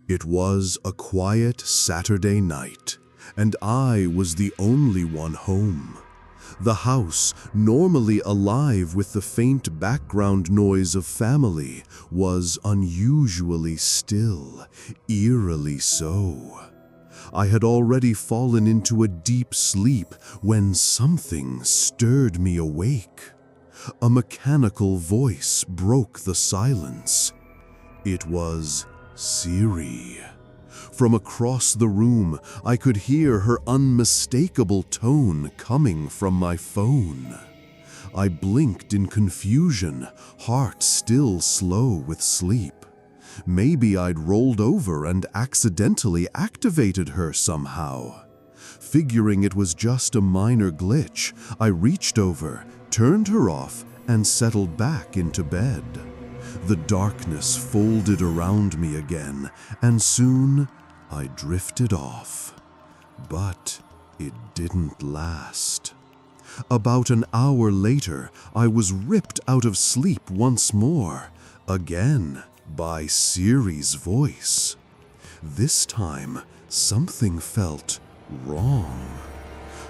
It was a quiet Saturday night, and I was the only one home. The house, normally alive with the faint background noise of family, was unusually still, eerily so. I had already fallen into a deep sleep when something stirred me awake. A mechanical voice broke the silence. It was Siri. From across the room, I could hear her unmistakable tone coming from my phone. I blinked in confusion, heart still slow with sleep. Maybe I'd rolled over and accidentally activated her somehow. Figuring it was just a minor glitch, I reached over, turned her off, and settled back into bed. The darkness folded around me again, and soon I drifted off. But it didn't last. About an hour later, I was ripped out of sleep once more, again by Siri's voice. This time, something felt wrong.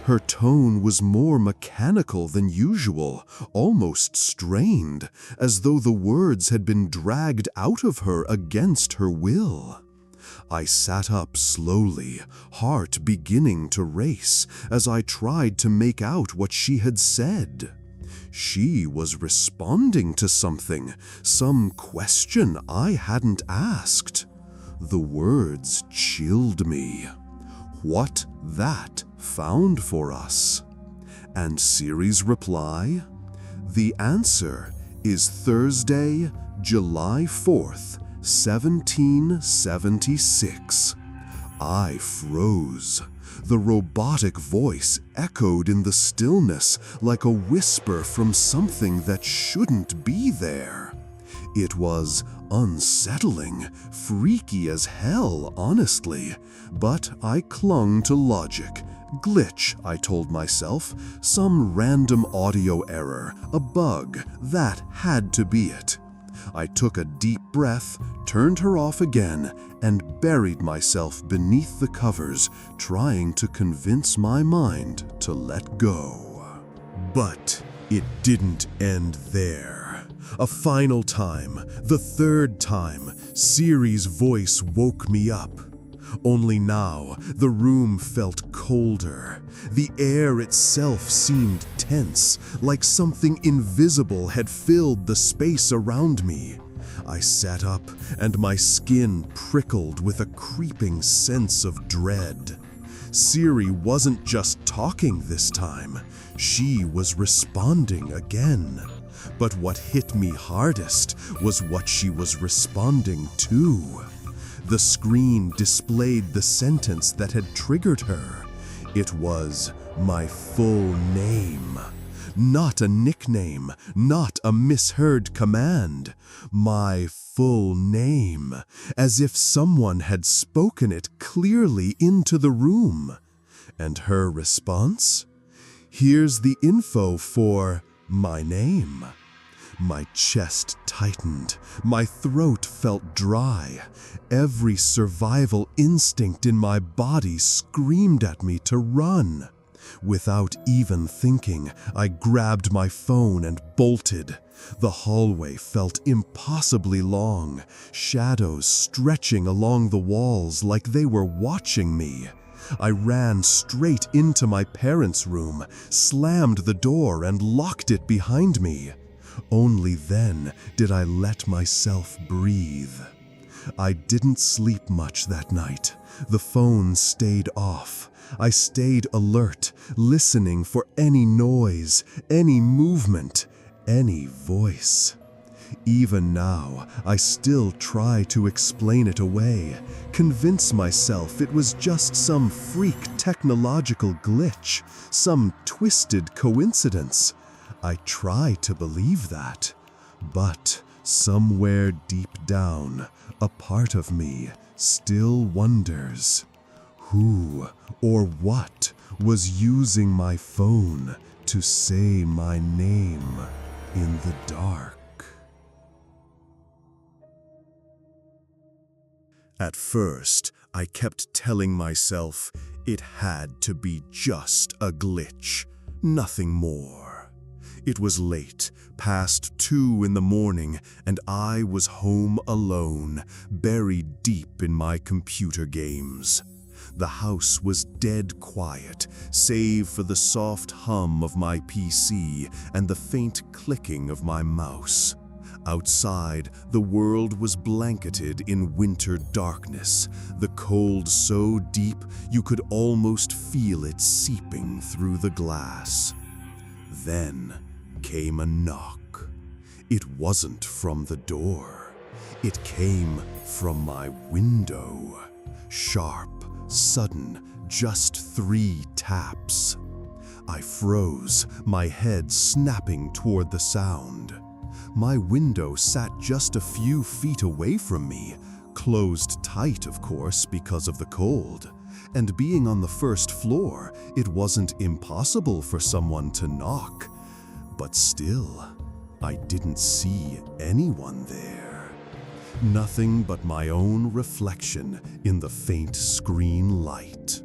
Her tone was more mechanical than usual, almost strained, as though the words had been dragged out of her against her will. I sat up slowly, heart beginning to race, as I tried to make out what she had said. She was responding to something, some question I hadn't asked. The words chilled me. What that found for us? And Siri's reply? The answer is Thursday, July 4th, 1776. I froze. The robotic voice echoed in the stillness like a whisper from something that shouldn't be there. It was unsettling, freaky as hell, honestly, but I clung to logic. Glitch, I told myself, some random audio error, a bug, that had to be it. I took a deep breath, turned her off again, and buried myself beneath the covers, trying to convince my mind to let go. But it didn't end there. A final time, the third time, Siri's voice woke me up. Only now, the room felt colder. The air itself seemed tense, like something invisible had filled the space around me. I sat up, and my skin prickled with a creeping sense of dread. Siri wasn't just talking this time. She was responding again. But what hit me hardest was what she was responding to. The screen displayed the sentence that had triggered her. It was my full name. Not a nickname, not a misheard command. My full name, as if someone had spoken it clearly into the room. And her response? Here's the info for my name. My chest tightened, my throat felt dry. Every survival instinct in my body screamed at me to run. Without even thinking, I grabbed my phone and bolted. The hallway felt impossibly long, shadows stretching along the walls like they were watching me. I ran straight into my parents' room, slammed the door and locked it behind me. Only then did I let myself breathe. I didn't sleep much that night. The phone stayed off. I stayed alert, listening for any noise, any movement, any voice. Even now, I still try to explain it away, convince myself it was just some freak technological glitch, some twisted coincidence. I try to believe that, but somewhere deep down, a part of me still wonders who or what was using my phone to say my name in the dark. At first, I kept telling myself it had to be just a glitch, nothing more. It was late, past 2 in the morning, and I was home alone, buried deep in my computer games. The house was dead quiet, save for the soft hum of my PC and the faint clicking of my mouse. Outside, the world was blanketed in winter darkness, the cold so deep you could almost feel it seeping through the glass. Then came a knock. It wasn't from the door. It came from my window. Sharp, sudden, just 3 taps. I froze, my head snapping toward the sound. My window sat just a few feet away from me, closed tight, of course, because of the cold. And being on the first floor, it wasn't impossible for someone to knock. But still, I didn't see anyone there. Nothing but my own reflection in the faint screen light.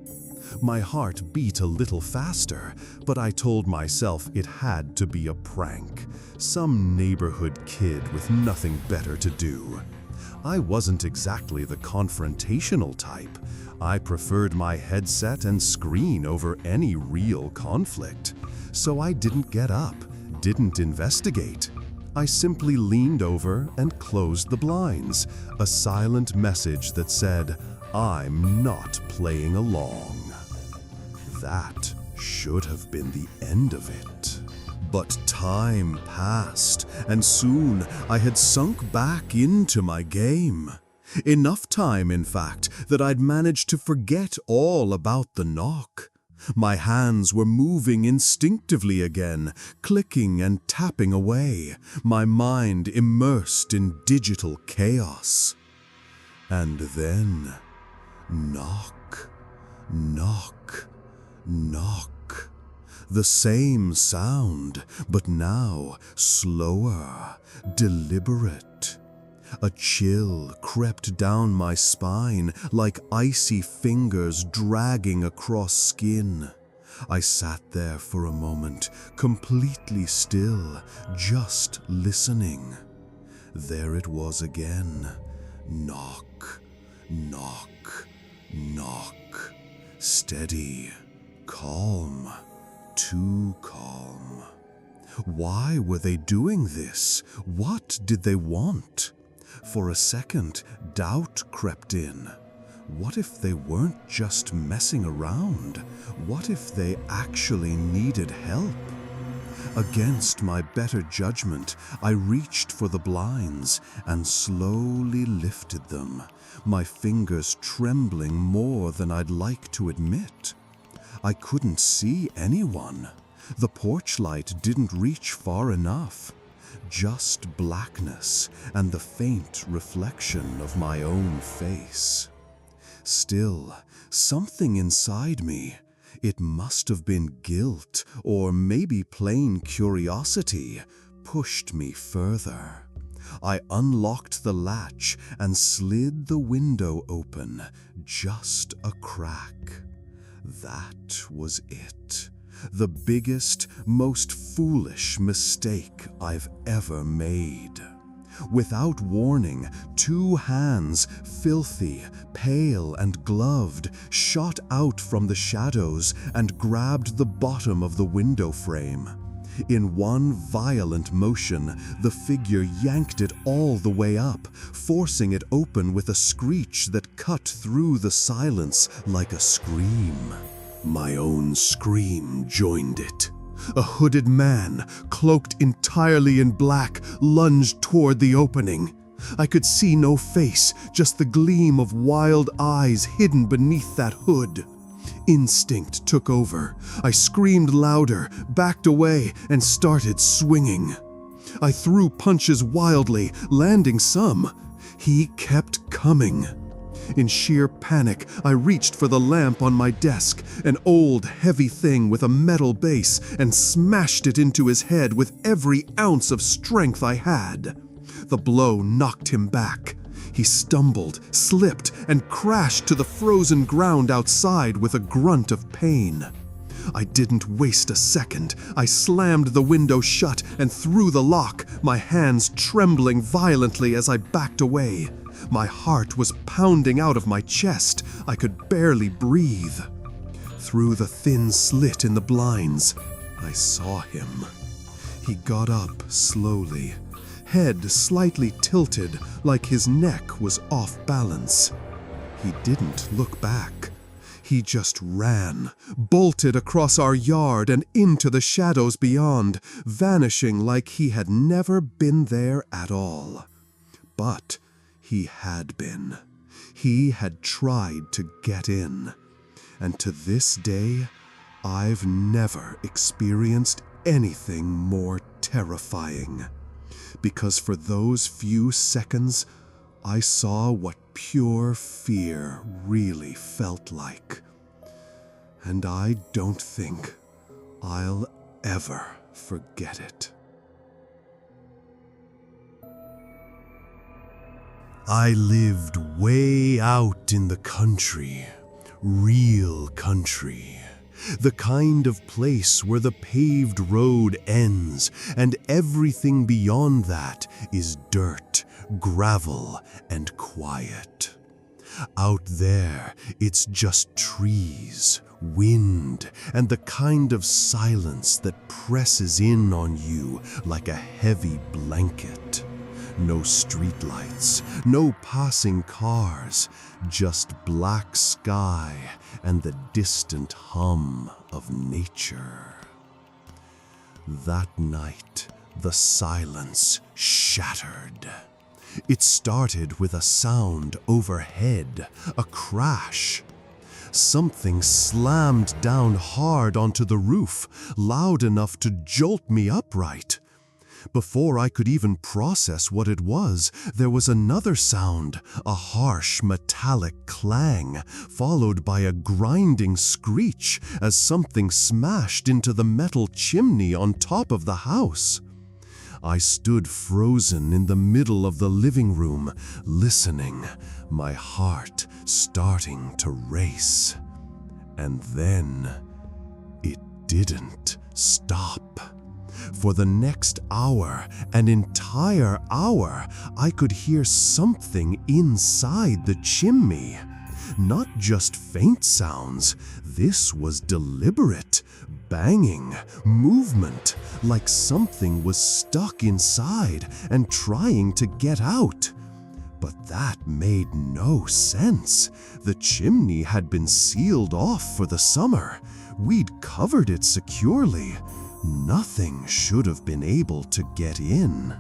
My heart beat a little faster, but I told myself it had to be a prank. Some neighborhood kid with nothing better to do. I wasn't exactly the confrontational type. I preferred my headset and screen over any real conflict. So I didn't get up, didn't investigate. I simply leaned over and closed the blinds, a silent message that said, "I'm not playing along." That should have been the end of it. But time passed, and soon I had sunk back into my game. Enough time, in fact, that I'd managed to forget all about the knock. My hands were moving instinctively again, clicking and tapping away, my mind immersed in digital chaos. And then, knock, knock, knock. The same sound, but now slower, deliberate. A chill crept down my spine like icy fingers dragging across skin. I sat there for a moment, completely still, just listening. There it was again. Knock, knock, knock. Steady, calm, too calm. Why were they doing this? What did they want? For a second, doubt crept in. What if they weren't just messing around? What if they actually needed help? Against my better judgment, I reached for the blinds and slowly lifted them, my fingers trembling more than I'd like to admit. I couldn't see anyone. The porch light didn't reach far enough. Just blackness and the faint reflection of my own face. Still, something inside me, it must have been guilt or maybe plain curiosity, pushed me further. I unlocked the latch and slid the window open, just a crack. That was it. The biggest, most foolish mistake I've ever made. Without warning, 2 hands, filthy, pale, and gloved, shot out from the shadows and grabbed the bottom of the window frame. In one violent motion, the figure yanked it all the way up, forcing it open with a screech that cut through the silence like a scream. My own scream joined it. A hooded man, cloaked entirely in black, lunged toward the opening. I could see no face, just the gleam of wild eyes hidden beneath that hood. Instinct took over. I screamed louder, backed away, and started swinging. I threw punches wildly, landing some. He kept coming. In sheer panic, I reached for the lamp on my desk, an old, heavy thing with a metal base, and smashed it into his head with every ounce of strength I had. The blow knocked him back. He stumbled, slipped, and crashed to the frozen ground outside with a grunt of pain. I didn't waste a second. I slammed the window shut and threw the lock, my hands trembling violently as I backed away. My heart was pounding out of my chest. I could barely breathe. Through the thin slit in the blinds, I saw him. He got up slowly, head slightly tilted like his neck was off balance. He didn't look back. He just ran, bolted across our yard and into the shadows beyond, vanishing like he had never been there at all. But he had been. He had tried to get in. And to this day, I've never experienced anything more terrifying. Because for those few seconds, I saw what pure fear really felt like. And I don't think I'll ever forget it. I lived way out in the country, real country. The kind of place where the paved road ends and everything beyond that is dirt, gravel, and quiet. Out there, it's just trees, wind, and the kind of silence that presses in on you like a heavy blanket. No streetlights, no passing cars, just black sky and the distant hum of nature. That night, the silence shattered. It started with a sound overhead, a crash. Something slammed down hard onto the roof, loud enough to jolt me upright. Before I could even process what it was, there was another sound, a harsh metallic clang, followed by a grinding screech as something smashed into the metal chimney on top of the house. I stood frozen in the middle of the living room, listening, my heart starting to race. And then it didn't stop. For the next hour, an entire hour, I could hear something inside the chimney. Not just faint sounds, this was deliberate, banging, movement, like something was stuck inside and trying to get out. But that made no sense. The chimney had been sealed off for the summer. We'd covered it securely. Nothing should have been able to get in.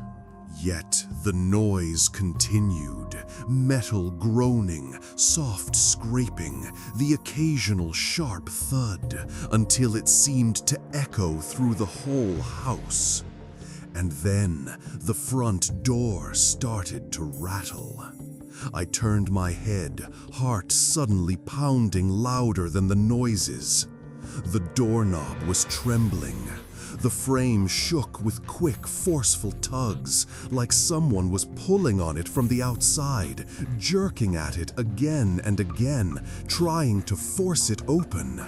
Yet the noise continued, metal groaning, soft scraping, the occasional sharp thud, until it seemed to echo through the whole house. And then the front door started to rattle. I turned my head, heart suddenly pounding louder than the noises. The doorknob was trembling. The frame shook with quick, forceful tugs, like someone was pulling on it from the outside, jerking at it again and again, trying to force it open.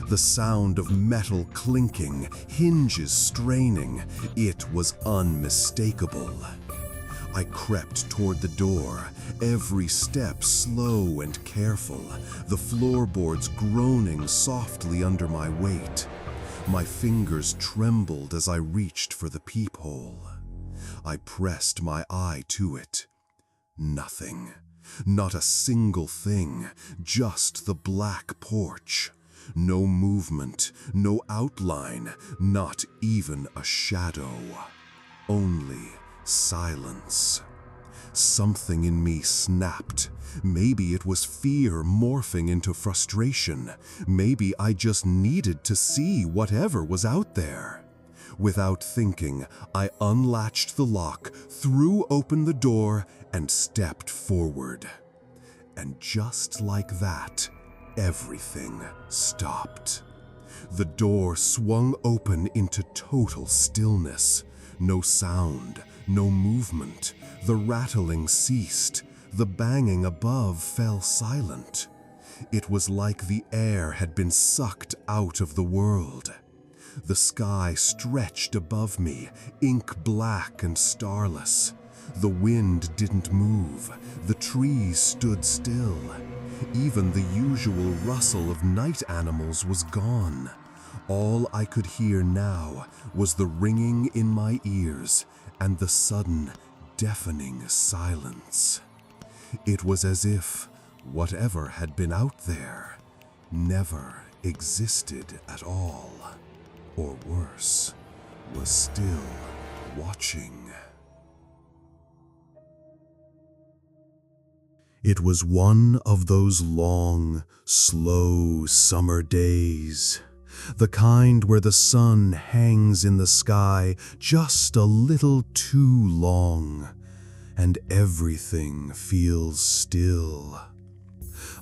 The sound of metal clinking, hinges straining, it was unmistakable. I crept toward the door, every step slow and careful, the floorboards groaning softly under my weight. My fingers trembled as I reached for the peephole. I pressed my eye to it. Nothing. Not a single thing, just the black porch. No movement, no outline, not even a shadow. Only silence. Something in me snapped. Maybe it was fear morphing into frustration. Maybe I just needed to see whatever was out there. Without thinking, I unlatched the lock, threw open the door, and stepped forward. And just like that, everything stopped. The door swung open into total stillness. No sound, no movement. The rattling ceased. The banging above fell silent. It was like the air had been sucked out of the world. The sky stretched above me, ink black and starless. The wind didn't move. The trees stood still. Even the usual rustle of night animals was gone. All I could hear now was the ringing in my ears and the sudden, deafening silence. It was as if whatever had been out there never existed at all, or worse, was still watching. It was one of those long, slow summer days, the kind where the sun hangs in the sky just a little too long, and everything feels still.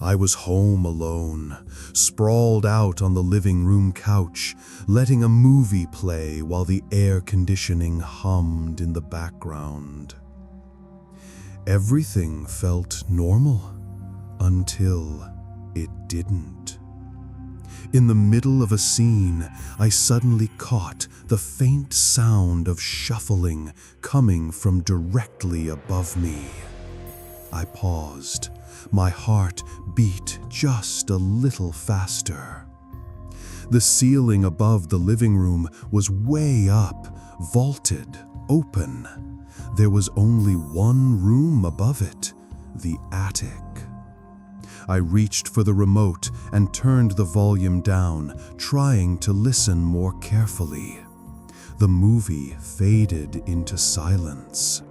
I was home alone, sprawled out on the living room couch, letting a movie play while the air conditioning hummed in the background. Everything felt normal until it didn't. In the middle of a scene, I suddenly caught the faint sound of shuffling coming from directly above me. I paused. My heart beat just a little faster. The ceiling above the living room was way up, vaulted, open. There was only one room above it, the attic. I reached for the remote and turned the volume down, trying to listen more carefully. The movie faded into silence.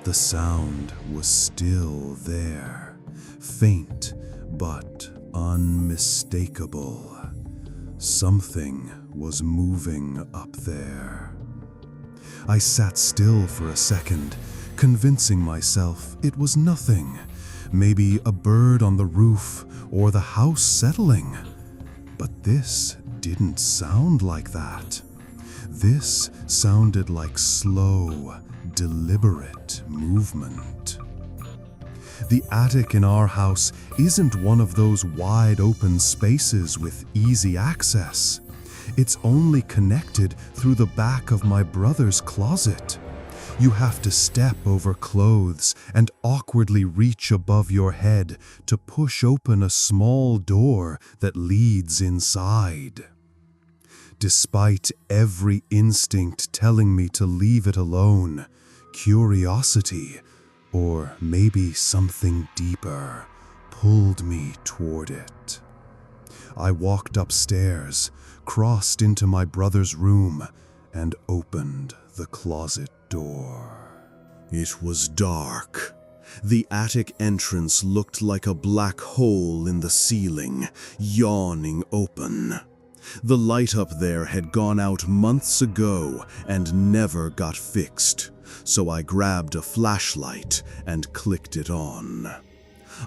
The sound was still there, faint but unmistakable. Something was moving up there. I sat still for a second, convincing myself it was nothing. Maybe a bird on the roof or the house settling. But this didn't sound like that. This sounded like slow, deliberate movement. The attic in our house isn't one of those wide open spaces with easy access. It's only connected through the back of my brother's closet. You have to step over clothes and awkwardly reach above your head to push open a small door that leads inside. Despite every instinct telling me to leave it alone, curiosity, or maybe something deeper, pulled me toward it. I walked upstairs, crossed into my brother's room, and opened the closet door. It was dark. The attic entrance looked like a black hole in the ceiling, yawning open. The light up there had gone out months ago and never got fixed, so I grabbed a flashlight and clicked it on.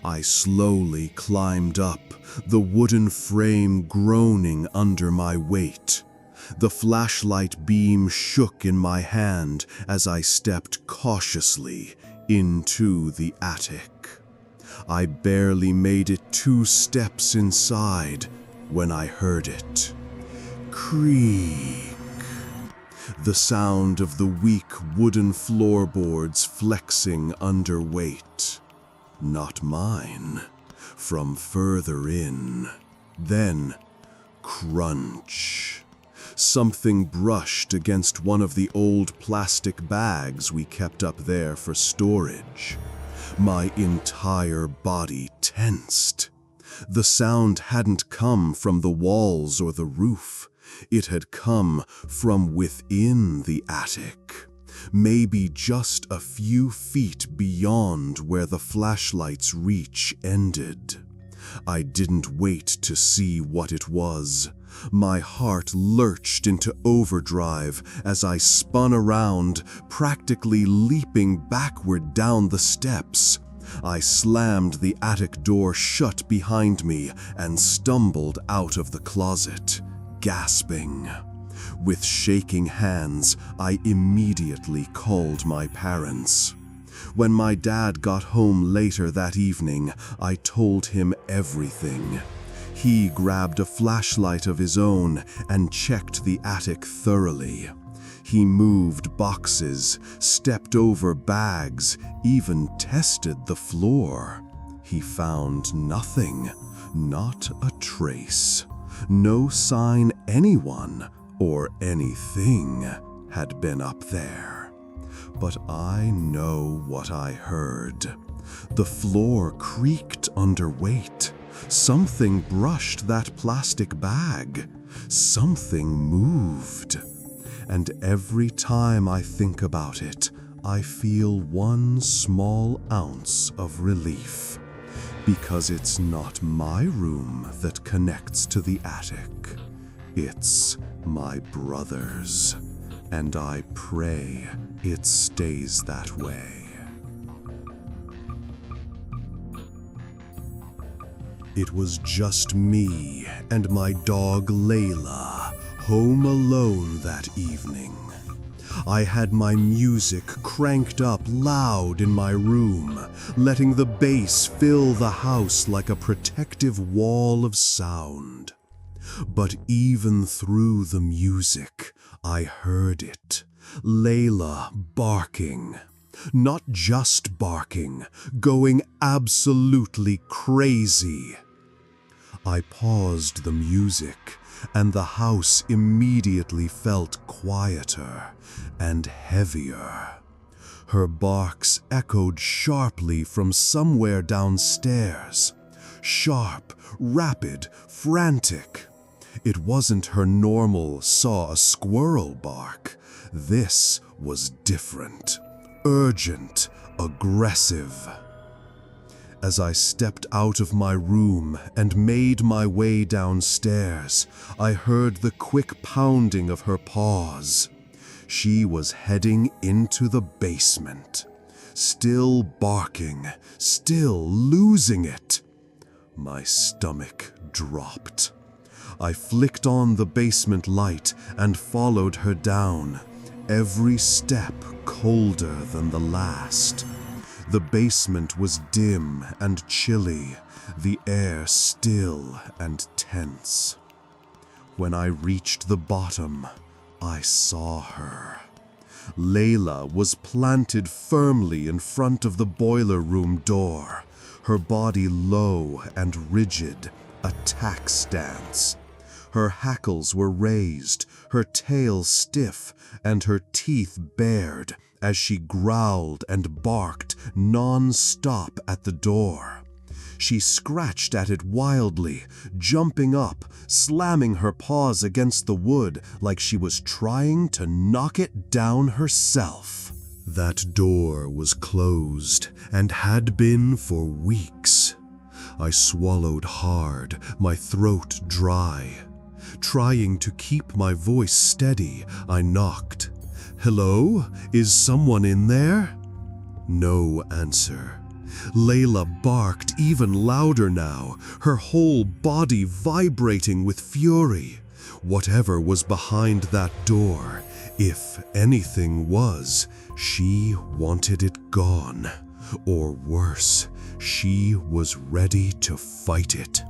I slowly climbed up, the wooden frame groaning under my weight. The flashlight beam shook in my hand as I stepped cautiously into the attic. I barely made it 2 steps inside when I heard it. Creak. The sound of the weak wooden floorboards flexing under weight. Not mine. From further in. Then, crunch. Something brushed against one of the old plastic bags we kept up there for storage. My entire body tensed. The sound hadn't come from the walls or the roof. It had come from within the attic, maybe just a few feet beyond where the flashlight's reach ended. I didn't wait to see what it was. My heart lurched into overdrive as I spun around, practically leaping backward down the steps. I slammed the attic door shut behind me and stumbled out of the closet, gasping. With shaking hands, I immediately called my parents. When my dad got home later that evening, I told him everything. He grabbed a flashlight of his own and checked the attic thoroughly. He moved boxes, stepped over bags, even tested the floor. He found nothing, not a trace. No sign anyone or anything had been up there. But I know what I heard. The floor creaked under weight. Something brushed that plastic bag. Something moved. And every time I think about it, I feel one small ounce of relief. Because it's not my room that connects to the attic. It's my brother's. And I pray it stays that way. It was just me and my dog Layla, home alone that evening. I had my music cranked up loud in my room, letting the bass fill the house like a protective wall of sound. But even through the music, I heard it. Layla barking. Not just barking, going absolutely crazy. I paused the music, and the house immediately felt quieter and heavier. Her barks echoed sharply from somewhere downstairs. Sharp, rapid, frantic. It wasn't her normal saw a squirrel bark. This was different. Urgent, aggressive. As I stepped out of my room and made my way downstairs, I heard the quick pounding of her paws. She was heading into the basement. Still barking, still losing it. My stomach dropped. I flicked on the basement light and followed her down, every step colder than the last. The basement was dim and chilly, the air still and tense. When I reached the bottom, I saw her. Layla was planted firmly in front of the boiler room door, her body low and rigid, a tack stance. Her hackles were raised, her tail stiff, and her teeth bared as she growled and barked non-stop at the door. She scratched at it wildly, jumping up, slamming her paws against the wood like she was trying to knock it down herself. That door was closed and had been for weeks. I swallowed hard, my throat dry. Trying to keep my voice steady, I knocked. "Hello? Is someone in there?" No answer. Layla barked even louder now, her whole body vibrating with fury. Whatever was behind that door, if anything was, she wanted it gone. Or worse, she was ready to fight it.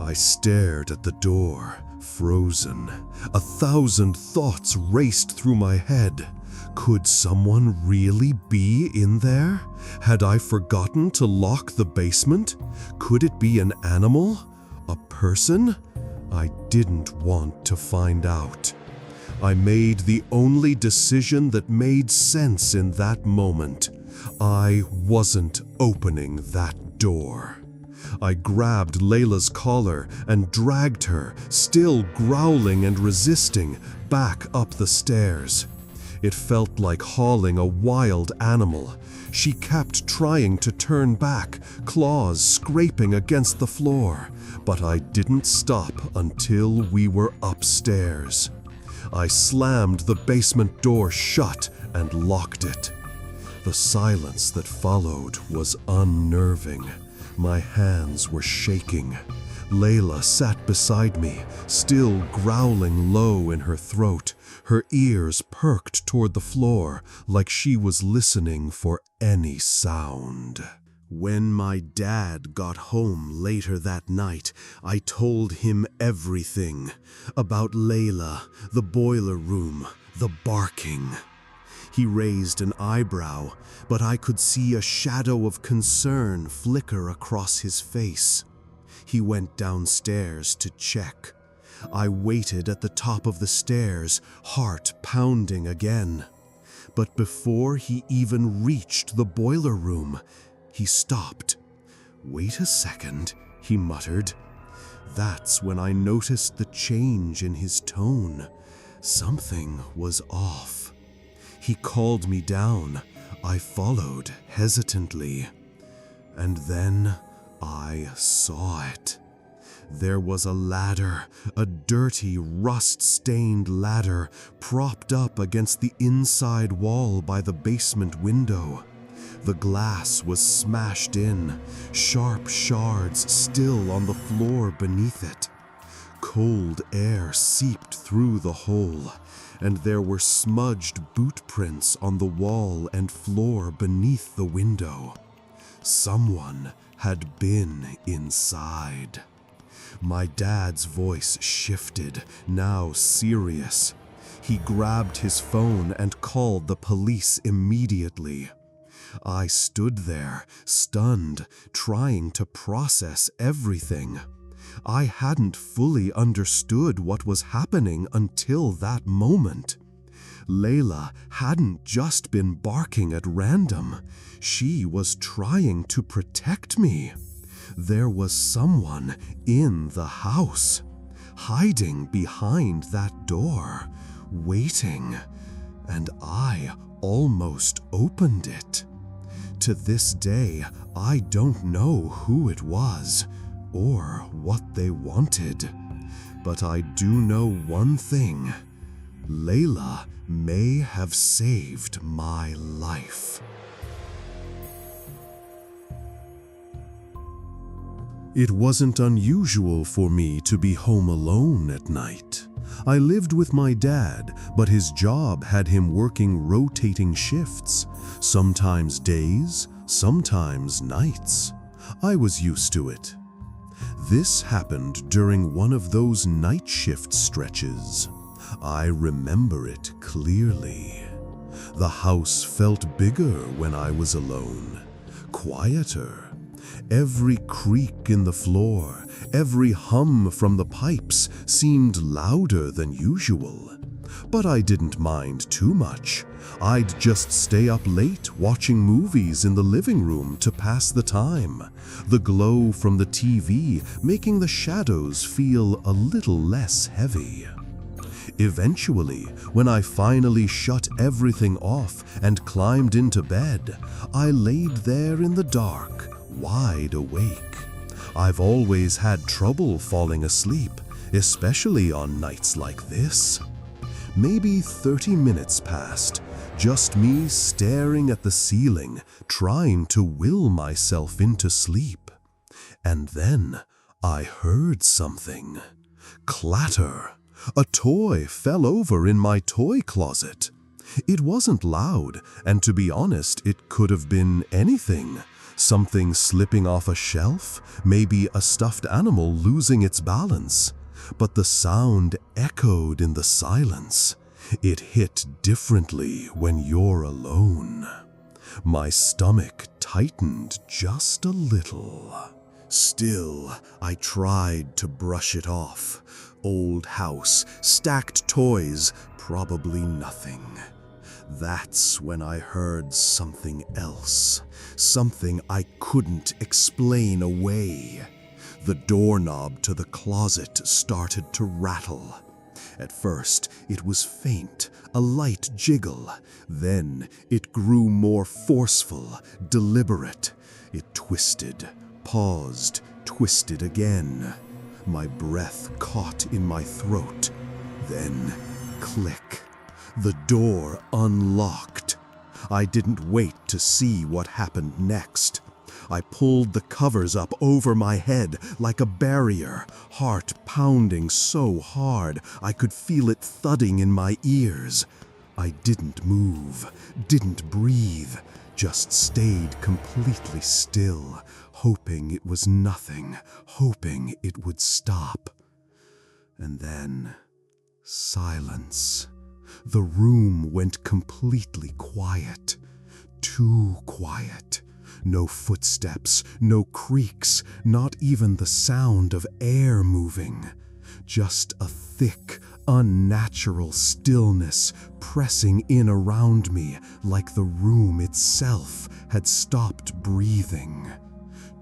I stared at the door, frozen. 1,000 thoughts raced through my head. Could someone really be in there? Had I forgotten to lock the basement? Could it be an animal? A person? I didn't want to find out. I made the only decision that made sense in that moment. I wasn't opening that door. I grabbed Layla's collar and dragged her, still growling and resisting, back up the stairs. It felt like hauling a wild animal. She kept trying to turn back, claws scraping against the floor, but I didn't stop until we were upstairs. I slammed the basement door shut and locked it. The silence that followed was unnerving. My hands were shaking. Layla sat beside me, still growling low in her throat, her ears perked toward the floor like she was listening for any sound. When my dad got home later that night, I told him everything about Layla, the boiler room, the barking. He raised an eyebrow, but I could see a shadow of concern flicker across his face. He went downstairs to check. I waited at the top of the stairs, heart pounding again. But before he even reached the boiler room, he stopped. "Wait a second," he muttered. That's when I noticed the change in his tone. Something was off. He called me down. I followed hesitantly. And then I saw it. There was a ladder, a dirty, rust-stained ladder, propped up against the inside wall by the basement window. The glass was smashed in, sharp shards still on the floor beneath it. Cold air seeped through the hole, and there were smudged boot prints on the wall and floor beneath the window. Someone had been inside. My dad's voice shifted, now serious. He grabbed his phone and called the police immediately. I stood there, stunned, trying to process everything. I hadn't fully understood what was happening until that moment. Layla hadn't just been barking at random. She was trying to protect me. There was someone in the house, hiding behind that door, waiting, and I almost opened it. To this day, I don't know who it was or what they wanted, but I do know one thing. Layla may have saved my life. It wasn't unusual for me to be home alone at night. I lived with my dad, but his job had him working rotating shifts, sometimes days, sometimes nights. I was used to it. This happened during one of those night shift stretches. I remember it clearly. The house felt bigger when I was alone, quieter. Every creak in the floor, every hum from the pipes seemed louder than usual. But I didn't mind too much. I'd just stay up late watching movies in the living room to pass the time, the glow from the TV making the shadows feel a little less heavy. Eventually, when I finally shut everything off and climbed into bed, I laid there in the dark, wide awake. I've always had trouble falling asleep, especially on nights like this. Maybe 30 minutes passed, just me staring at the ceiling, trying to will myself into sleep. And then I heard something. Clatter. A toy fell over in my toy closet. It wasn't loud, and to be honest, it could have been anything. Something slipping off a shelf, maybe a stuffed animal losing its balance. But the sound echoed in the silence. It hit differently when you're alone. My stomach tightened just a little. Still, I tried to brush it off. Old house, stacked toys, probably nothing. That's when I heard something else. Something I couldn't explain away. The doorknob to the closet started to rattle. At first, it was faint, a light jiggle. Then it grew more forceful, deliberate. It twisted, paused, twisted again. My breath caught in my throat. Then, click. The door unlocked. I didn't wait to see what happened next. I pulled the covers up over my head like a barrier, heart pounding so hard I could feel it thudding in my ears. I didn't move, didn't breathe, just stayed completely still, hoping it was nothing, hoping it would stop. And then, silence. The room went completely quiet. Too quiet. No footsteps, no creaks, not even the sound of air moving. Just a thick, unnatural stillness pressing in around me like the room itself had stopped breathing.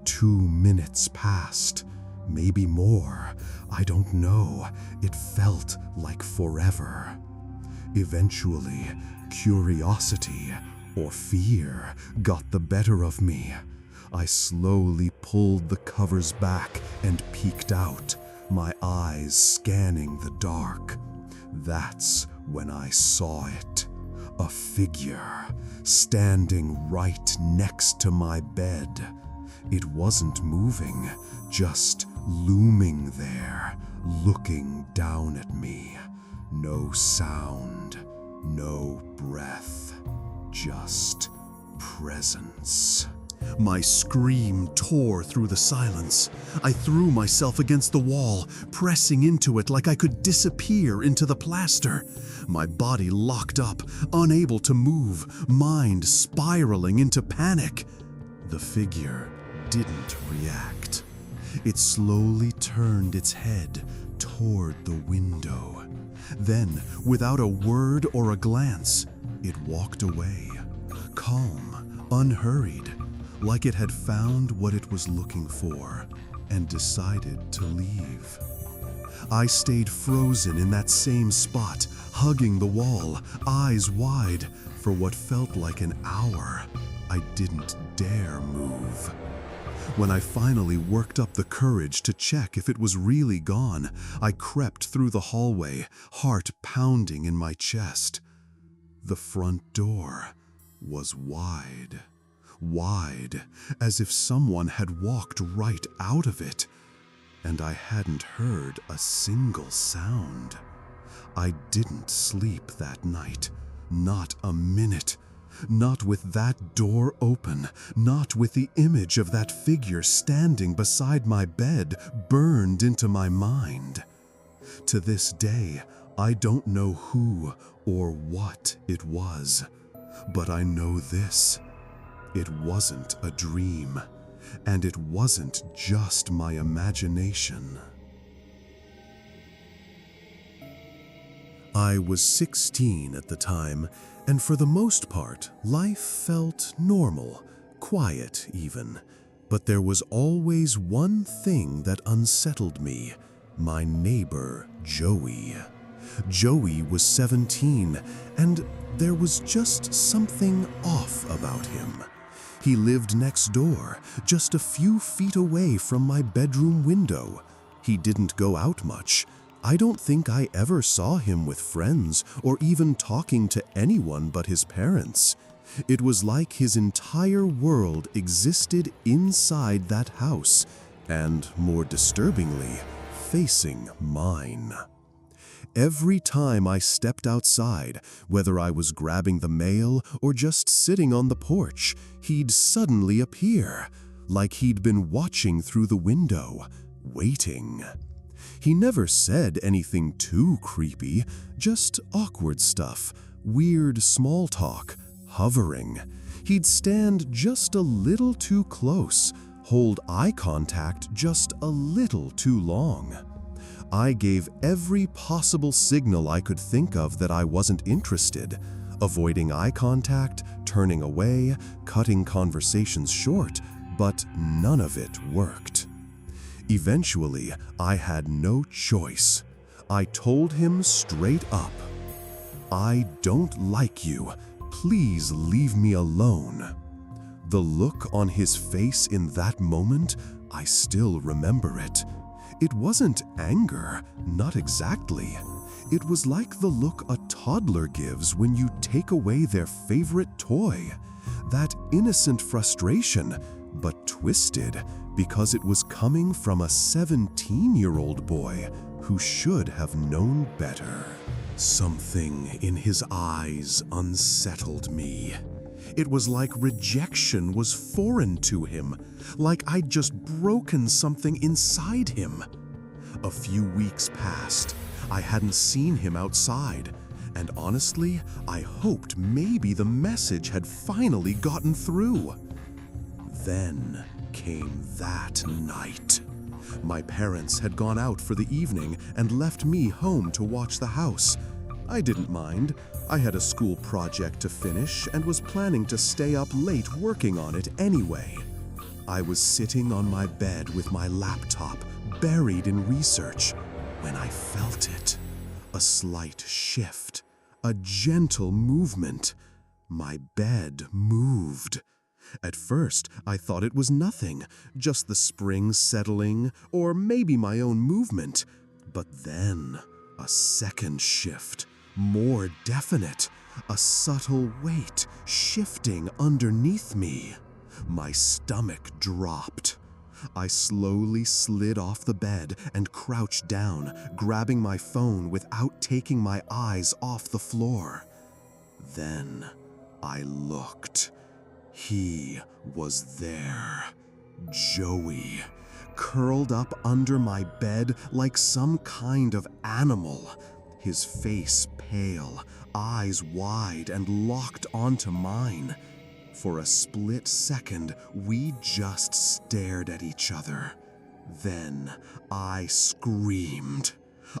2 minutes passed, maybe more, I don't know. It felt like forever. Eventually, curiosity or fear got the better of me. I slowly pulled the covers back and peeked out, my eyes scanning the dark. That's when I saw it. A figure standing right next to my bed. It wasn't moving, just looming there, looking down at me. No sound, no breath, just presence. My scream tore through the silence. I threw myself against the wall, pressing into it like I could disappear into the plaster. My body locked up, unable to move, mind spiraling into panic. The figure didn't react. It slowly turned its head toward the window. Then, without a word or a glance, it walked away, calm, unhurried, like it had found what it was looking for and decided to leave. I stayed frozen in that same spot, hugging the wall, eyes wide. For what felt like an hour, I didn't dare move. When I finally worked up the courage to check if it was really gone, I crept through the hallway, heart pounding in my chest. The front door was wide, as if someone had walked right out of it, and I hadn't heard a single sound. I didn't sleep that night, not a minute. Not with that door open, not with the image of that figure standing beside my bed burned into my mind. To this day, I don't know who or what it was, but I know this. It wasn't a dream, and it wasn't just my imagination. I was 16 at the time, and for the most part, life felt normal, quiet even. But there was always one thing that unsettled me: my neighbor, Joey. Joey was 17, and there was just something off about him. He lived next door, just a few feet away from my bedroom window. He didn't go out much. I don't think I ever saw him with friends or even talking to anyone but his parents. It was like his entire world existed inside that house, and more disturbingly, facing mine. Every time I stepped outside, whether I was grabbing the mail or just sitting on the porch, he'd suddenly appear, like he'd been watching through the window, waiting. He never said anything too creepy, just awkward stuff, weird small talk, hovering. He'd stand just a little too close, hold eye contact just a little too long. I gave every possible signal I could think of that I wasn't interested, avoiding eye contact, turning away, cutting conversations short, but none of it worked. Eventually, I had no choice. I told him straight up, "I don't like you. Please leave me alone." The look on his face in that moment, I still remember it. It wasn't anger, not exactly. It was like the look a toddler gives when you take away their favorite toy. That innocent frustration, but twisted because it was coming from a 17-year-old boy who should have known better. Something in his eyes unsettled me. It was like rejection was foreign to him, like I'd just broken something inside him. A few weeks passed. I hadn't seen him outside, and honestly, I hoped maybe the message had finally gotten through. Then came that night. My parents had gone out for the evening and left me home to watch the house. I didn't mind. I had a school project to finish and was planning to stay up late working on it anyway. I was sitting on my bed with my laptop, buried in research, when I felt it. A slight shift, a gentle movement. My bed moved. At first, I thought it was nothing, just the springs settling, or maybe my own movement. But then, a second shift, more definite, a subtle weight shifting underneath me. My stomach dropped. I slowly slid off the bed and crouched down, grabbing my phone without taking my eyes off the floor. Then I looked. He was there. Joey, curled up under my bed like some kind of animal, his face pale, eyes wide and locked onto mine. For a split second, we just stared at each other. Then I screamed.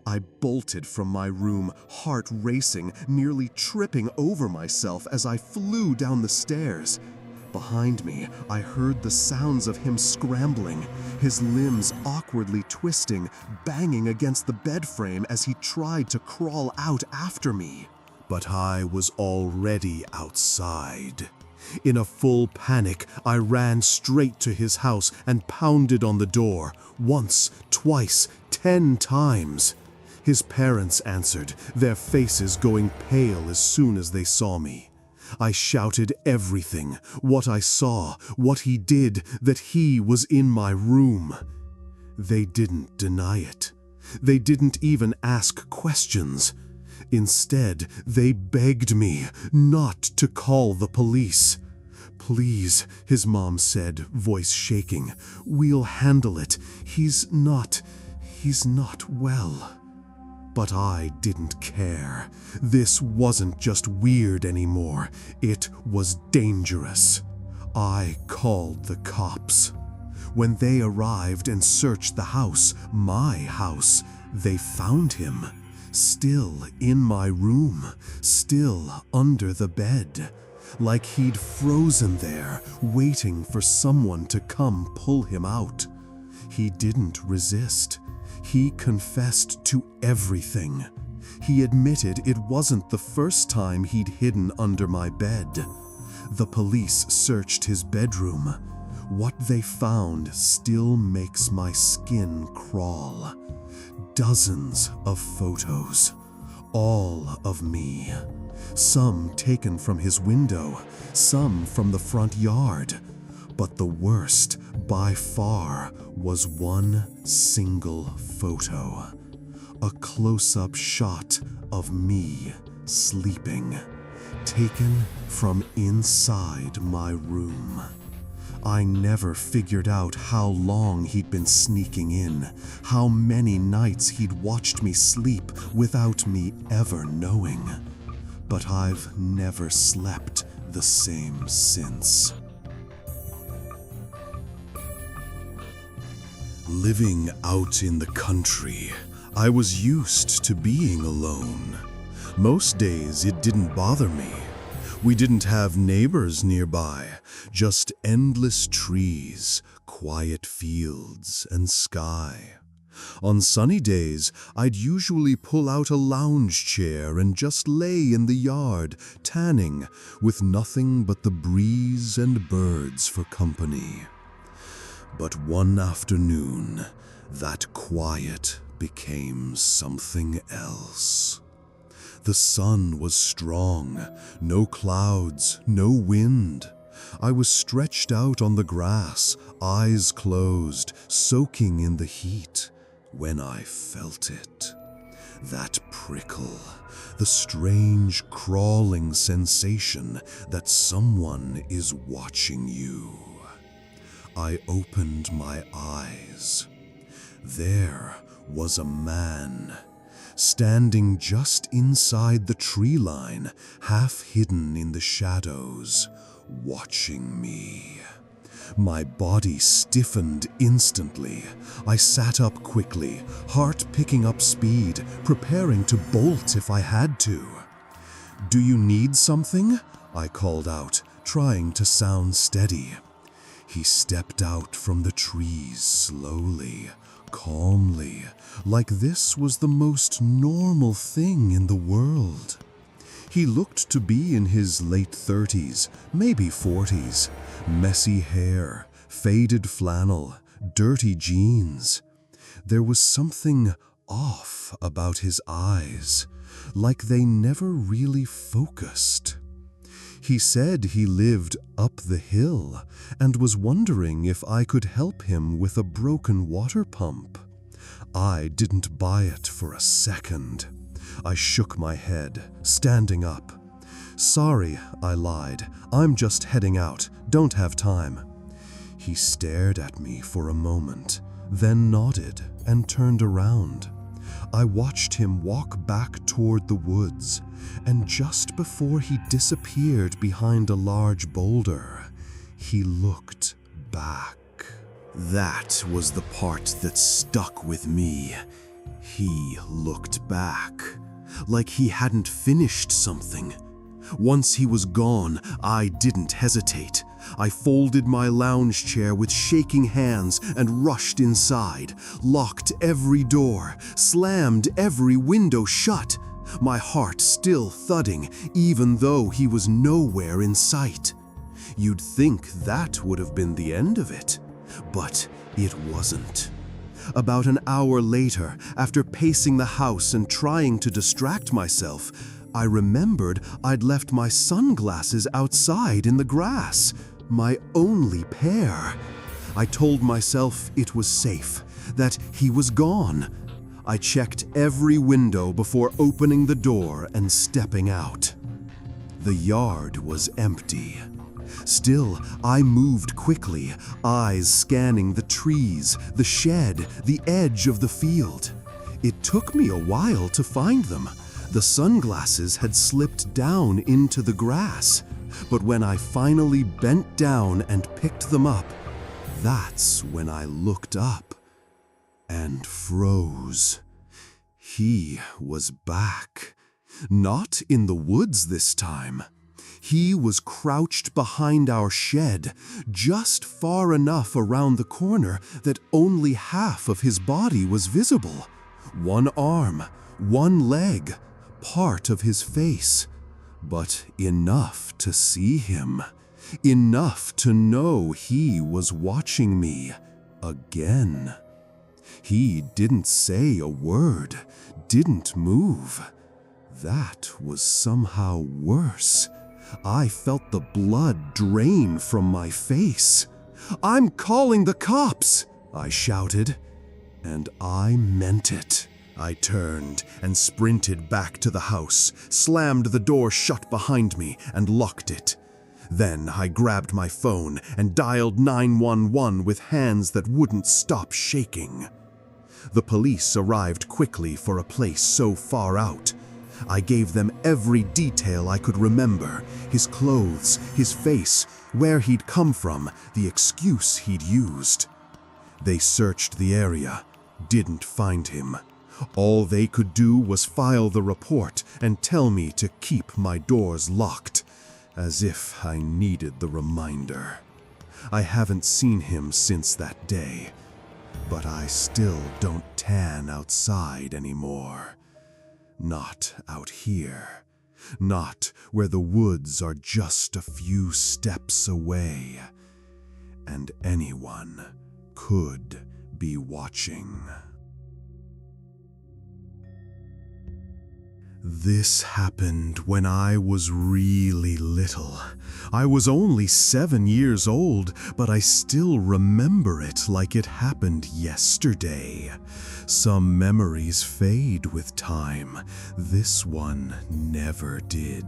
I bolted from my room, heart racing, nearly tripping over myself as I flew down the stairs. Behind me, I heard the sounds of him scrambling, his limbs awkwardly twisting, banging against the bed frame as he tried to crawl out after me. But I was already outside. In a full panic, I ran straight to his house and pounded on the door, once, twice, 10 times. His parents answered, their faces going pale as soon as they saw me. I shouted everything, what I saw, what he did, that he was in my room. They didn't deny it. They didn't even ask questions. Instead, they begged me not to call the police. "Please," his mom said, voice shaking, "we'll handle it. He's not well." But I didn't care. This wasn't just weird anymore. It was dangerous. I called the cops. When they arrived and searched the house, my house, they found him. Still in my room, still under the bed. Like he'd frozen there, waiting for someone to come pull him out. He didn't resist. He confessed to everything. He admitted it wasn't the first time he'd hidden under my bed. The police searched his bedroom. What they found still makes my skin crawl. Dozens of photos, all of me. Some taken from his window, some from the front yard. But the worst, by far, was one single photo. A close-up shot of me sleeping, taken from inside my room. I never figured out how long he'd been sneaking in, how many nights he'd watched me sleep without me ever knowing. But I've never slept the same since. Living out in the country, I was used to being alone. Most days it didn't bother me. We didn't have neighbors nearby, just endless trees, quiet fields, and sky. On sunny days, I'd usually pull out a lounge chair and just lay in the yard, tanning, with nothing but the breeze and birds for company. But one afternoon, that quiet became something else. The sun was strong, no clouds, no wind. I was stretched out on the grass, eyes closed, soaking in the heat, when I felt it. That prickle, the strange crawling sensation that someone is watching you. I opened my eyes. There was a man, standing just inside the tree line, half hidden in the shadows, watching me. My body stiffened instantly. I sat up quickly, heart picking up speed, preparing to bolt if I had to. "Do you need something?" I called out, trying to sound steady. He stepped out from the trees slowly, calmly, like this was the most normal thing in the world. He looked to be in his late 30s, maybe 40s. Messy hair, faded flannel, dirty jeans. There was something off about his eyes, like they never really focused. He said he lived up the hill and was wondering if I could help him with a broken water pump. I didn't buy it for a second. I shook my head, standing up. "Sorry," I lied. "I'm just heading out. Don't have time." He stared at me for a moment, then nodded and turned around. I watched him walk back toward the woods, and just before he disappeared behind a large boulder, he looked back. That was the part that stuck with me. He looked back, like he hadn't finished something. Once he was gone, I didn't hesitate. I folded my lounge chair with shaking hands and rushed inside, locked every door, slammed every window shut, my heart still thudding even though he was nowhere in sight. You'd think that would have been the end of it, but it wasn't. About an hour later, after pacing the house and trying to distract myself, I remembered I'd left my sunglasses outside in the grass, my only pair. I told myself it was safe, that he was gone. I checked every window before opening the door and stepping out. The yard was empty. Still, I moved quickly, eyes scanning the trees, the shed, the edge of the field. It took me a while to find them. The sunglasses had slipped down into the grass, but when I finally bent down and picked them up, that's when I looked up and froze. He was back. Not in the woods this time. He was crouched behind our shed, just far enough around the corner that only half of his body was visible. One arm, one leg, part of his face, but enough to see him, enough to know he was watching me again. He didn't say a word, didn't move. That was somehow worse. I felt the blood drain from my face. "I'm calling the cops!" I shouted, and I meant it. I turned and sprinted back to the house, slammed the door shut behind me, and locked it. Then I grabbed my phone and dialed 911 with hands that wouldn't stop shaking. The police arrived quickly for a place so far out. I gave them every detail I could remember: his clothes, his face, where he'd come from, the excuse he'd used. They searched the area, didn't find him. All they could do was file the report and tell me to keep my doors locked, as if I needed the reminder. I haven't seen him since that day, but I still don't tan outside anymore. Not out here. Not where the woods are just a few steps away, and anyone could be watching. This happened when I was really little. I was only 7 years old, but I still remember it like it happened yesterday. Some memories fade with time. This one never did.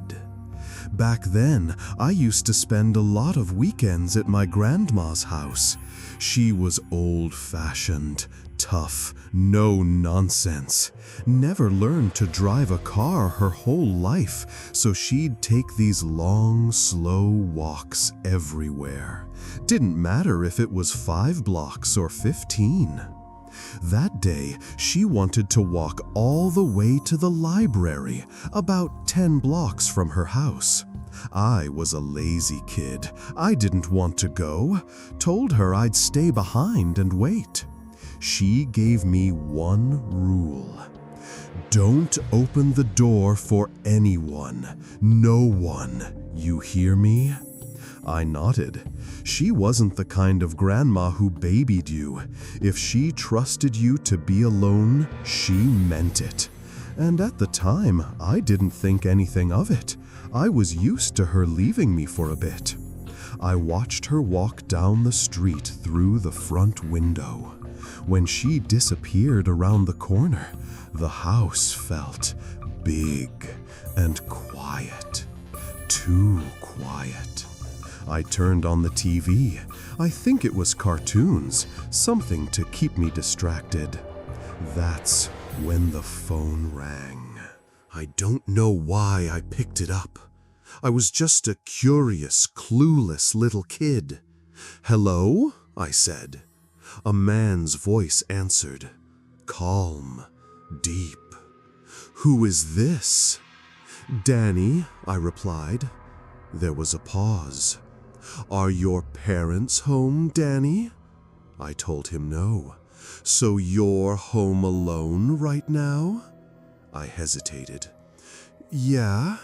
Back then, I used to spend a lot of weekends at my grandma's house. She was old-fashioned, tough, no nonsense. Never learned to drive a car her whole life, so she'd take these long, slow walks everywhere. Didn't matter if it was 5 blocks or 15. That day, she wanted to walk all the way to the library, about 10 blocks from her house. I was a lazy kid. I didn't want to go. Told her I'd stay behind and wait. She gave me one rule. Don't open the door for anyone. No one. You hear me? I nodded. She wasn't the kind of grandma who babied you. If she trusted you to be alone, she meant it. And at the time, I didn't think anything of it. I was used to her leaving me for a bit. I watched her walk down the street through the front window. When she disappeared around the corner, the house felt big and quiet. Too quiet. I turned on the TV. I think it was cartoons, something to keep me distracted. That's when the phone rang. I don't know why I picked it up. I was just a curious, clueless little kid. "Hello?" I said. A man's voice answered, calm, deep. "Who is this?" "Danny," I replied. There was a pause. "Are your parents home, Danny?" I told him no. "So you're home alone right now?" I hesitated. "Yeah."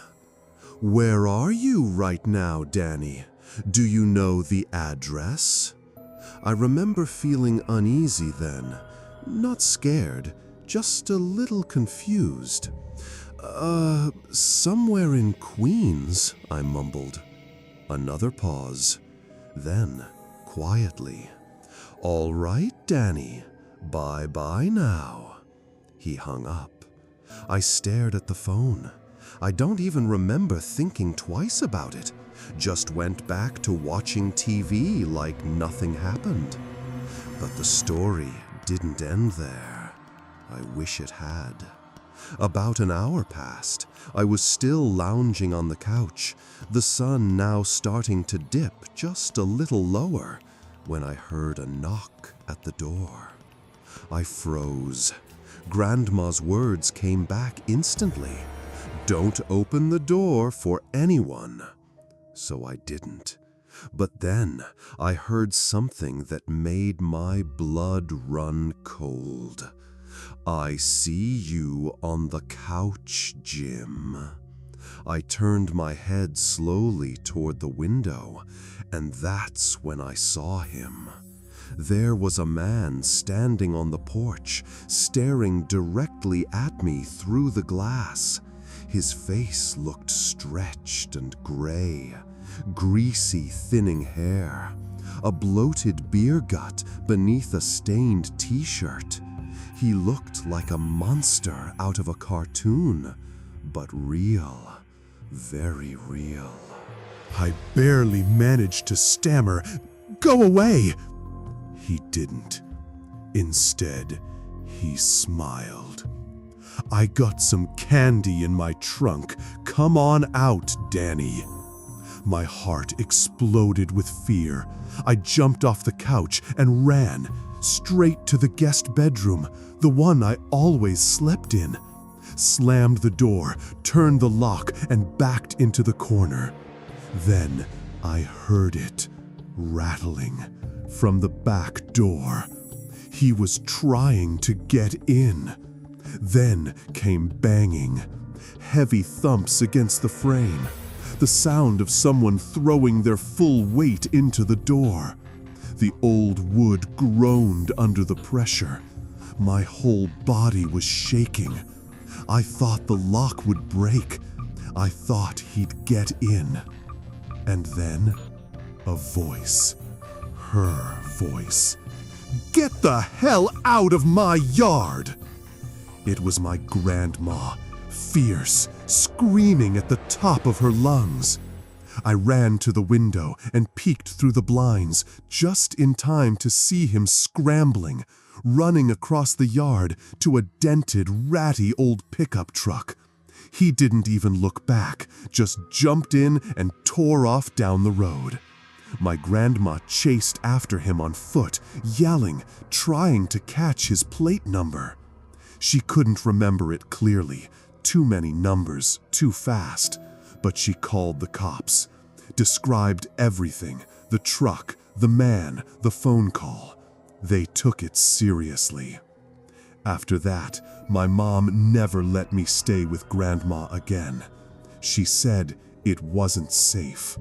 "Where are you right now, Danny? Do you know the address?" I remember feeling uneasy then. Not scared, just a little confused. Somewhere in Queens," I mumbled. Another pause. Then, quietly, "All right, Danny. Bye-bye now." He hung up. I stared at the phone. I don't even remember thinking twice about it. Just went back to watching TV like nothing happened. But the story didn't end there. I wish it had. About an hour passed. I was still lounging on the couch, the sun now starting to dip just a little lower, when I heard a knock at the door. I froze. Grandma's words came back instantly. "Don't open the door for anyone." So I didn't. But then I heard something that made my blood run cold. "I see you on the couch, Jim." I turned my head slowly toward the window, and that's when I saw him. There was a man standing on the porch, staring directly at me through the glass. His face looked stretched and gray, greasy, thinning hair, a bloated beer gut beneath a stained t-shirt. He looked like a monster out of a cartoon, but real, very real. I barely managed to stammer, "Go away!" He didn't. Instead, he smiled. "I got some candy in my trunk. Come on out, Danny." My heart exploded with fear. I jumped off the couch and ran straight to the guest bedroom, the one I always slept in. Slammed the door, turned the lock, and backed into the corner. Then I heard it rattling from the back door. He was trying to get in. Then came banging, heavy thumps against the frame, the sound of someone throwing their full weight into the door. The old wood groaned under the pressure. My whole body was shaking. I thought the lock would break. I thought he'd get in. And then, a voice. Her voice. "Get the hell out of my yard!" It was my grandma, fierce, screaming at the top of her lungs. I ran to the window and peeked through the blinds just in time to see him scrambling, running across the yard to a dented, ratty old pickup truck. He didn't even look back, just jumped in and tore off down the road. My grandma chased after him on foot, yelling, trying to catch his plate number. She couldn't remember it clearly, too many numbers, too fast, but she called the cops, described everything, the truck, the man, the phone call. They took it seriously. After that, my mom never let me stay with Grandma again. She said it wasn't safe.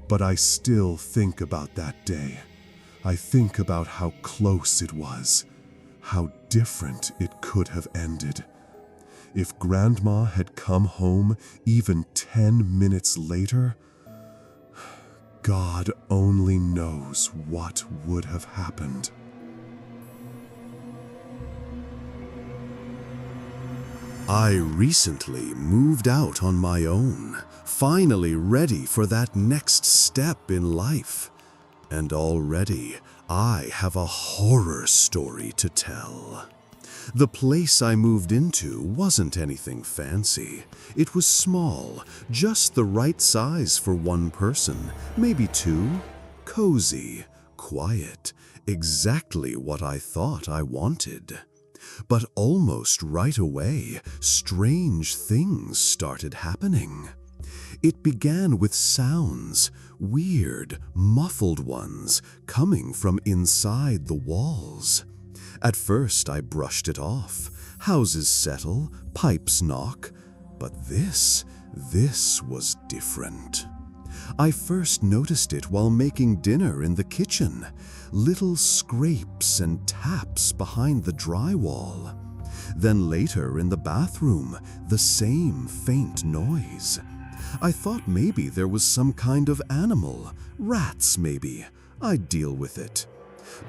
But I still think about that day. I think about how close it was, how different it could have ended. If Grandma had come home even 10 minutes later, God only knows what would have happened. I recently moved out on my own, finally ready for that next step in life. And already I have a horror story to tell. The place I moved into wasn't anything fancy. It was small, just the right size for one person, maybe two. Cozy, quiet, exactly what I thought I wanted. But almost right away, strange things started happening. It began with sounds, weird, muffled ones, coming from inside the walls. At first, I brushed it off. Houses settle, pipes knock. But this was different. I first noticed it while making dinner in the kitchen. Little scrapes and taps behind the drywall. Then later in the bathroom, the same faint noise. I thought maybe there was some kind of animal, rats maybe. I'd deal with it.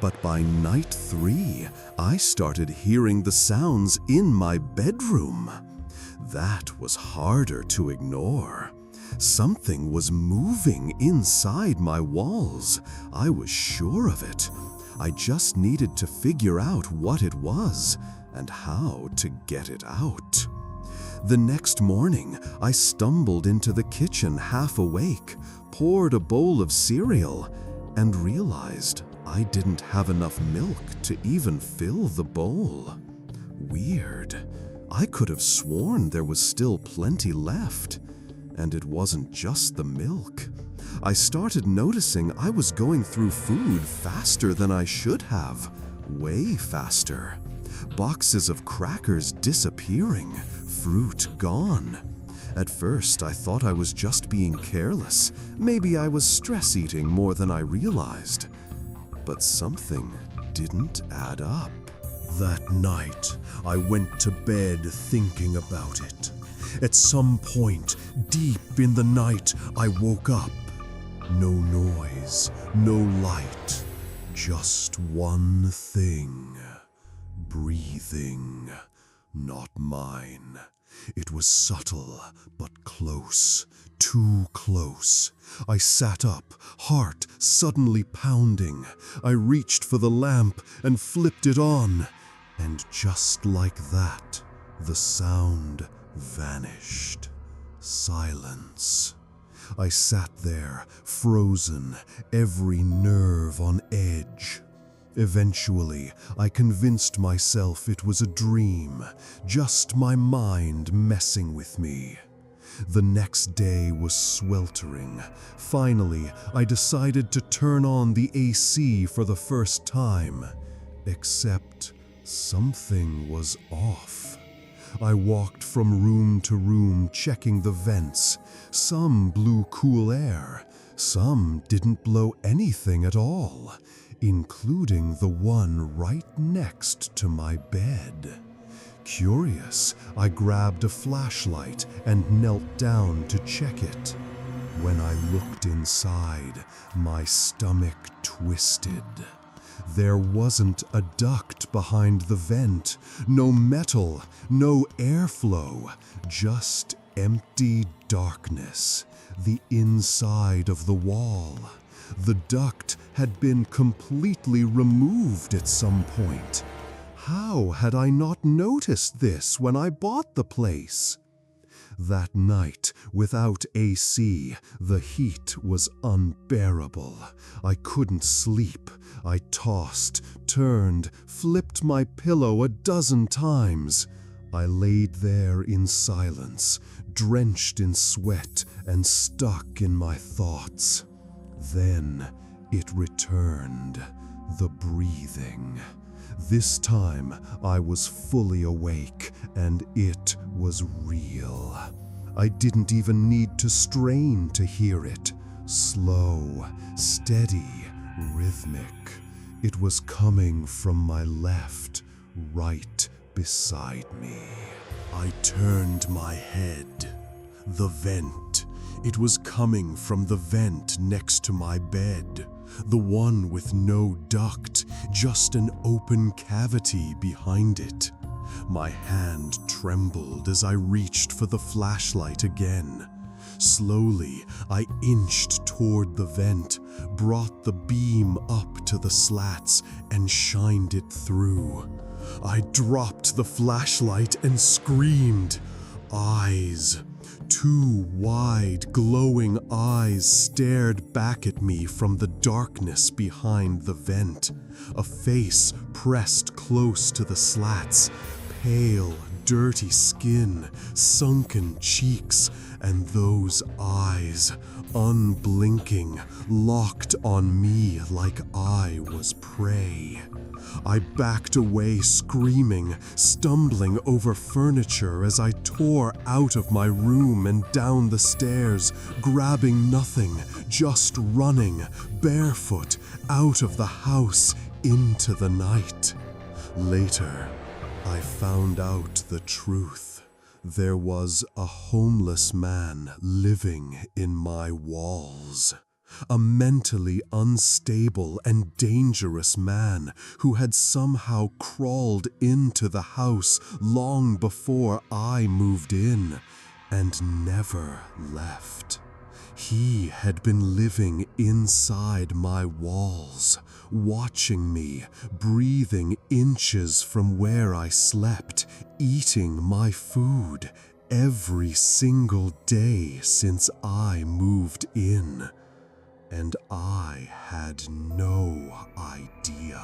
But by night 3, I started hearing the sounds in my bedroom. That was harder to ignore. Something was moving inside my walls. I was sure of it. I just needed to figure out what it was and how to get it out. The next morning, I stumbled into the kitchen half awake, poured a bowl of cereal, and realized I didn't have enough milk to even fill the bowl. Weird. I could have sworn there was still plenty left. And it wasn't just the milk. I started noticing I was going through food faster than I should have. Way faster. Boxes of crackers disappearing, fruit gone. At first, I thought I was just being careless. Maybe I was stress eating more than I realized. But something didn't add up. That night, I went to bed thinking about it. At some point, deep in the night, I woke up. No noise, no light, just one thing. Breathing, not mine. It was subtle, but close, too close. I sat up, heart suddenly pounding. I reached for the lamp and flipped it on. And just like that, the sound vanished. Silence. I sat there, frozen, every nerve on edge. Eventually, I convinced myself it was a dream, just my mind messing with me. The next day was sweltering. Finally, I decided to turn on the AC for the first time. Except something was off. I walked from room to room checking the vents. Some blew cool air. Some didn't blow anything at all, including the one right next to my bed. Curious, I grabbed a flashlight and knelt down to check it. When I looked inside, my stomach twisted. There wasn't a duct behind the vent, no metal, no airflow, just empty darkness, the inside of the wall. The duct had been completely removed at some point. How had I not noticed this when I bought the place? That night, without AC, the heat was unbearable. I couldn't sleep. I tossed, turned, flipped my pillow a dozen times. I laid there in silence, drenched in sweat and stuck in my thoughts. Then it returned, the breathing. This time I was fully awake, and it was real. I didn't even need to strain to hear it. Slow, steady, rhythmic. It was coming from my left, right beside me. I turned my head. The vent. It was coming from the vent next to my bed. The one with no duct, just an open cavity behind it. My hand trembled as I reached for the flashlight again. Slowly, I inched toward the vent, brought the beam up to the slats, and shined it through. I dropped the flashlight and screamed. Eyes. Two wide, glowing eyes stared back at me from the darkness behind the vent. A face pressed close to the slats, pale, dirty skin, sunken cheeks, and those eyes, unblinking, locked on me like I was prey. I backed away screaming, stumbling over furniture as I tore out of my room and down the stairs, grabbing nothing, just running, barefoot, out of the house into the night. Later, I found out the truth. There was a homeless man living in my walls. A mentally unstable and dangerous man who had somehow crawled into the house long before I moved in and never left. He had been living inside my walls, watching me, breathing inches from where I slept, eating my food every single day since I moved in. And I had no idea.